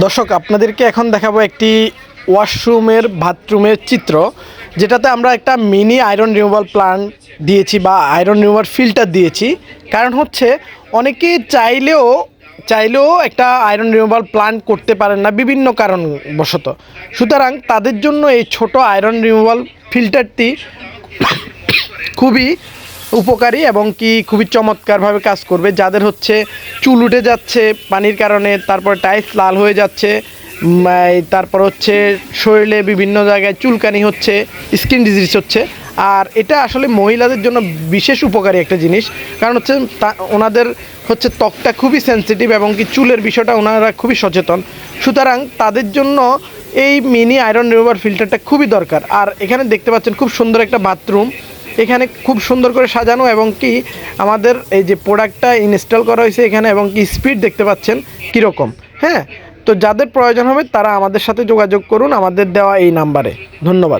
দর্শক আপনাদেরকে এখন দেখাবো একটি ওয়াশরুমের বাথরুমের চিত্র, যেটাতে আমরা একটা মিনি আয়রন রিমুভাল প্লান্ট দিয়েছি বা আয়রন রিমুভার ফিল্টার দিয়েছি। কারণ হচ্ছে অনেকে চাইলেও একটা আয়রন রিমুভাল প্লান্ট করতে পারেন না বিভিন্ন কারণবশত। সুতরাং তাদের জন্য এই ছোট আয়রন রিমুভাল ফিল্টারটি খুবই উপকারী এবং কি খুবই চমৎকারভাবে কাজ করবে। যাদের হচ্ছে চুল উঠে যাচ্ছে পানির কারণে, তারপর টাইলস লাল হয়ে যাচ্ছে, তারপর হচ্ছে শরীরে বিভিন্ন জায়গায় চুলকানি হচ্ছে, স্কিন ডিজিজ হচ্ছে। আর এটা আসলে মহিলাদের জন্য বিশেষ উপকারী একটা জিনিস, কারণ হচ্ছে ওনাদের হচ্ছে ত্বকটা খুবই সেন্সিটিভ এবং কি চুলের বিষয়টা ওনারা খুবই সচেতন। সুতরাং তাদের জন্য এই মিনি আয়রন রিমুভার ফিল্টারটা খুবই দরকার। আর এখানে দেখতে পাচ্ছেন খুব সুন্দর একটা বাথরুম, এখানে খুব সুন্দর করে সাজানো এবং কি আমাদের এই যে প্রোডাক্টটা ইনস্টল করা হয়েছে এখানে, এবং কি স্পিড দেখতে পাচ্ছেন কীরকম। হ্যাঁ, তো যাদের প্রয়োজন হবে তারা আমাদের সাথে যোগাযোগ করুন আমাদের দেওয়া এই নাম্বারে। ধন্যবাদ।